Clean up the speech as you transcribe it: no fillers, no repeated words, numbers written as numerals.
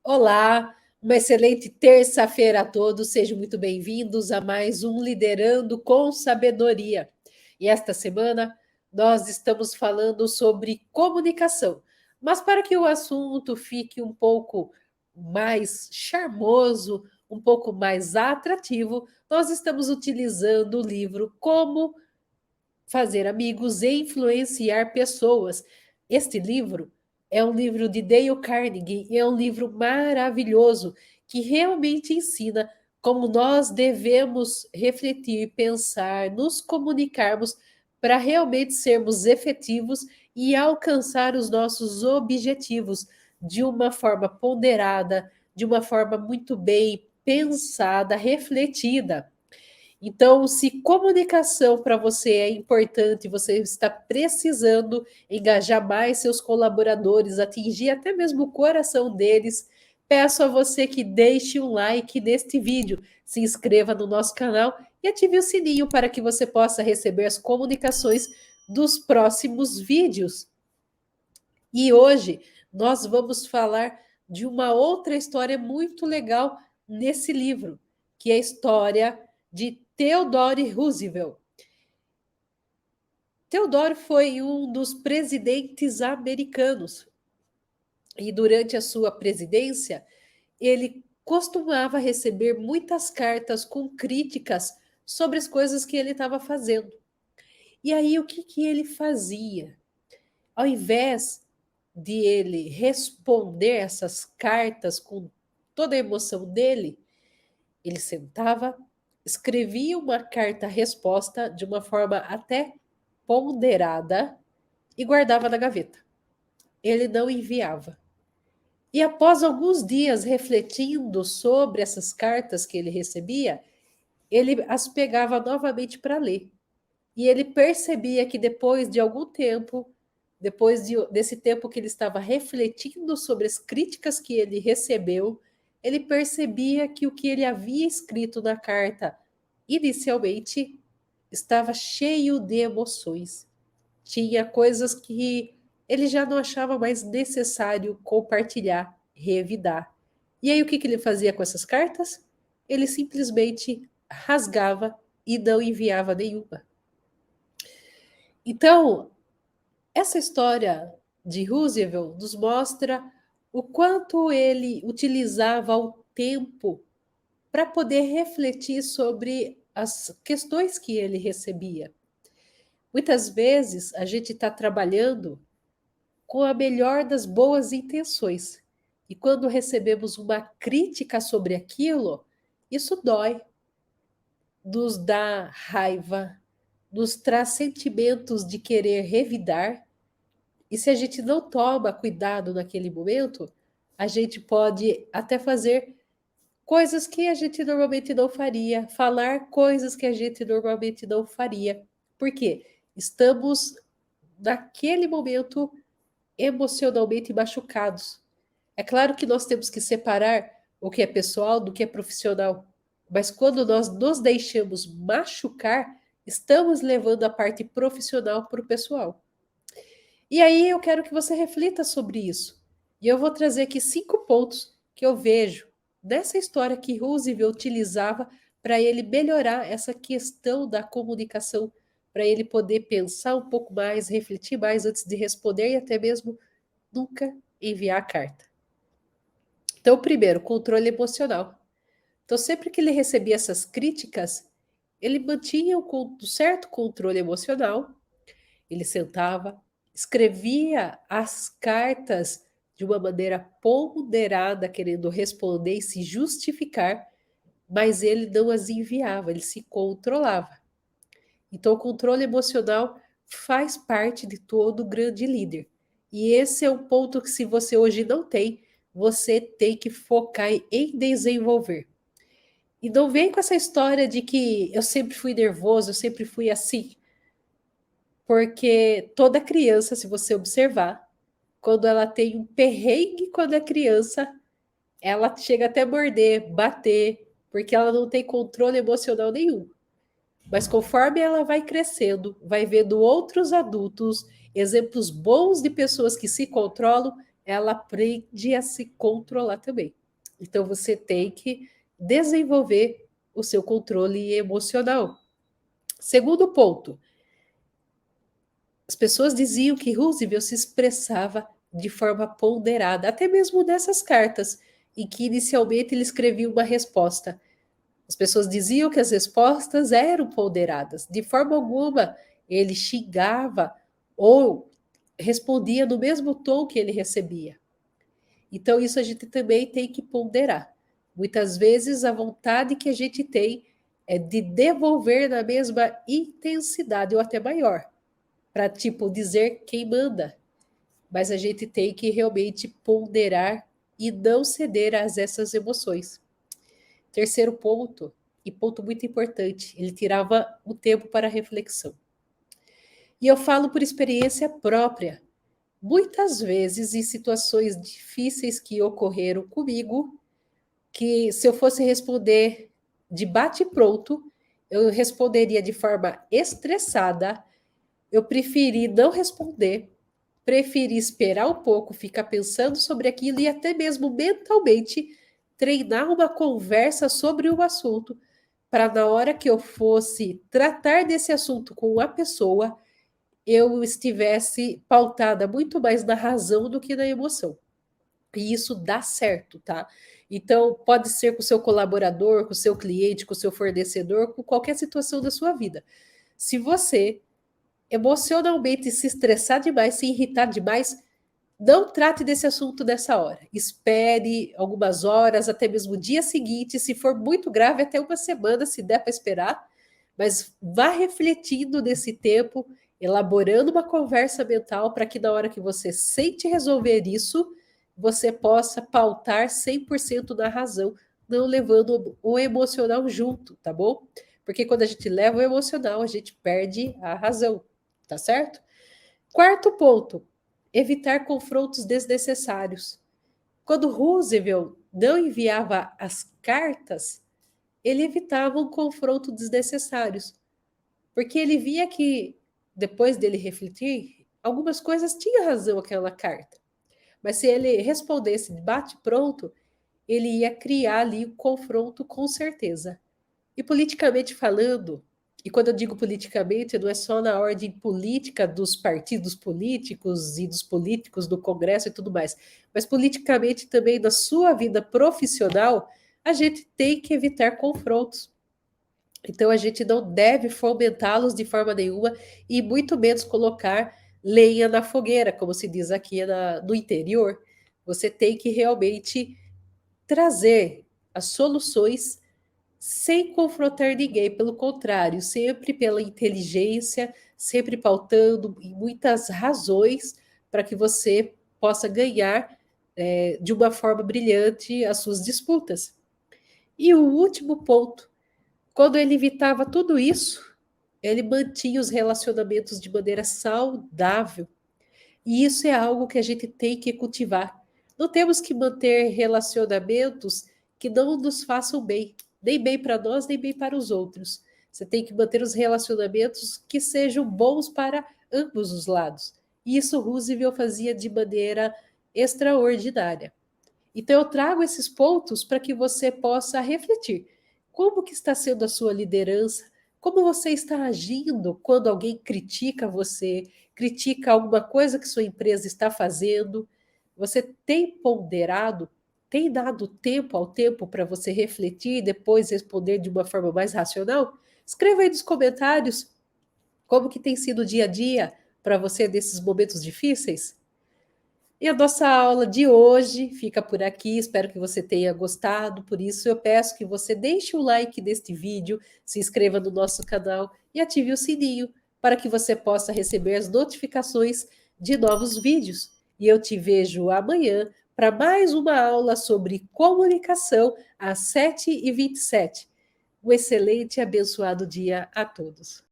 Olá, uma excelente terça-feira a todos. Sejam muito bem-vindos a mais um Liderando com Sabedoria. E esta semana nós estamos falando sobre comunicação. Mas para que o assunto fique um pouco mais charmoso, um pouco mais atrativo, nós estamos utilizando o livro Como Fazer Amigos e Influenciar Pessoas. Este livro é um livro de Dale Carnegie e é um livro maravilhoso que realmente ensina como nós devemos refletir, pensar, nos comunicarmos para realmente sermos efetivos e alcançar os nossos objetivos de uma forma ponderada, de uma forma muito bem pensada, refletida. Então, se comunicação para você é importante, você está precisando engajar mais seus colaboradores, atingir até mesmo o coração deles, peço a você que deixe um like neste vídeo, se inscreva no nosso canal e ative o sininho para que você possa receber as comunicações dos próximos vídeos. E hoje nós vamos falar de uma outra história muito legal nesse livro, que é a história de Theodore Roosevelt. Theodore foi um dos presidentes americanos e durante a sua presidência ele costumava receber muitas cartas com críticas sobre as coisas que ele estava fazendo. E aí o que ele fazia? Ao invés de ele responder essas cartas com toda a emoção dele, ele sentava, escrevia uma carta-resposta de uma forma até ponderada e guardava na gaveta. Ele não enviava. E após alguns dias refletindo sobre essas cartas que ele recebia, ele as pegava novamente para ler. E ele percebia que depois de algum tempo, desse tempo que ele estava refletindo sobre as críticas que ele recebeu, ele percebia que o que ele havia escrito na carta inicialmente estava cheio de emoções. Tinha coisas que ele já não achava mais necessário compartilhar, revidar. E aí o que ele fazia com essas cartas? Ele simplesmente rasgava e não enviava nenhuma. Então, essa história de Roosevelt nos mostra o quanto ele utilizava o tempo para poder refletir sobre as questões que ele recebia. Muitas vezes a gente está trabalhando com a melhor das boas intenções. E quando recebemos uma crítica sobre aquilo, isso dói, nos dá raiva, nos traz sentimentos de querer revidar. E se a gente não toma cuidado naquele momento, a gente pode até fazer coisas que a gente normalmente não faria, falar coisas que a gente normalmente não faria. Por quê? Estamos, naquele momento, emocionalmente machucados. É claro que nós temos que separar o que é pessoal do que é profissional, mas quando nós nos deixamos machucar, estamos levando a parte profissional para o pessoal. E aí eu quero que você reflita sobre isso. E eu vou trazer aqui 5 pontos que eu vejo nessa história que Roosevelt utilizava para ele melhorar essa questão da comunicação, para ele poder pensar um pouco mais, refletir mais antes de responder e até mesmo nunca enviar a carta. Então, primeiro, controle emocional. Então, sempre que ele recebia essas críticas, ele mantinha um certo controle emocional. Ele sentava, escrevia as cartas de uma maneira ponderada, querendo responder e se justificar, mas ele não as enviava, ele se controlava. Então, o controle emocional faz parte de todo grande líder. E esse é um ponto que, se você hoje não tem, você tem que focar em desenvolver. E não vem com essa história de que eu sempre fui nervoso, eu sempre fui assim. Porque toda criança, se você observar, quando ela tem um perrengue quando é criança, ela chega até morder, bater, porque ela não tem controle emocional nenhum. Mas conforme ela vai crescendo, vai vendo outros adultos, exemplos bons de pessoas que se controlam, ela aprende a se controlar também. Então você tem que desenvolver o seu controle emocional. Segundo ponto, as pessoas diziam que Roosevelt se expressava de forma ponderada, até mesmo nessas cartas, em que inicialmente ele escrevia uma resposta. As pessoas diziam que as respostas eram ponderadas. De forma alguma ele xingava ou respondia no mesmo tom que ele recebia. Então, isso a gente também tem que ponderar. Muitas vezes a vontade que a gente tem é de devolver na mesma intensidade ou até maior, para tipo dizer quem manda. Mas a gente tem que realmente ponderar e não ceder a essas emoções. Terceiro ponto, e ponto muito importante, ele tirava o tempo para reflexão. E eu falo por experiência própria. Muitas vezes, em situações difíceis que ocorreram comigo, que se eu fosse responder de bate-pronto, eu responderia de forma estressada, eu preferi não responder, preferi esperar um pouco, ficar pensando sobre aquilo e até mesmo mentalmente treinar uma conversa sobre o assunto, para na hora que eu fosse tratar desse assunto com a pessoa, eu estivesse pautada muito mais na razão do que na emoção. E isso dá certo, tá? Então, pode ser com o seu colaborador, com o seu cliente, com o seu fornecedor, com qualquer situação da sua vida. Se você emocionalmente se estressar demais, se irritar demais, não trate desse assunto nessa hora. Espere algumas horas, até mesmo o dia seguinte, se for muito grave, até uma semana, se der para esperar, mas vá refletindo nesse tempo, elaborando uma conversa mental para que na hora que você sente resolver isso, você possa pautar 100% na razão, não levando o emocional junto, tá bom? Porque quando a gente leva o emocional, a gente perde a razão, tá certo? Quarto ponto, evitar confrontos desnecessários. Quando Roosevelt não enviava as cartas, ele evitava um confronto desnecessários, porque ele via que, depois dele refletir, algumas coisas tinha razão aquela carta. Mas se ele respondesse de bate-pronto, ele ia criar ali um confronto com certeza. E politicamente falando, e quando eu digo politicamente, não é só na ordem política dos partidos políticos e dos políticos do Congresso e tudo mais, mas politicamente também na sua vida profissional, a gente tem que evitar confrontos. Então a gente não deve fomentá-los de forma nenhuma e muito menos colocar lenha na fogueira, como se diz aqui no interior. Você tem que realmente trazer as soluções sem confrontar ninguém, pelo contrário, sempre pela inteligência, sempre pautando em muitas razões para que você possa ganhar de uma forma brilhante as suas disputas. E o último ponto, quando ele evitava tudo isso, ele mantinha os relacionamentos de maneira saudável. E isso é algo que a gente tem que cultivar. Não temos que manter relacionamentos que não nos façam bem, nem bem para nós, nem bem para os outros. Você tem que manter os relacionamentos que sejam bons para ambos os lados. E isso Roosevelt fazia de maneira extraordinária. Então eu trago esses pontos para que você possa refletir. Como que está sendo a sua liderança? Como você está agindo quando alguém critica você, critica alguma coisa que sua empresa está fazendo? Você tem ponderado, tem dado tempo ao tempo para você refletir e depois responder de uma forma mais racional? Escreva aí nos comentários como que tem sido o dia a dia para você nesses momentos difíceis. E a nossa aula de hoje fica por aqui. Espero que você tenha gostado. Por isso, eu peço que você deixe o like deste vídeo, se inscreva no nosso canal e ative o sininho para que você possa receber as notificações de novos vídeos. E eu te vejo amanhã para mais uma aula sobre comunicação às 7h27. Um excelente e abençoado dia a todos.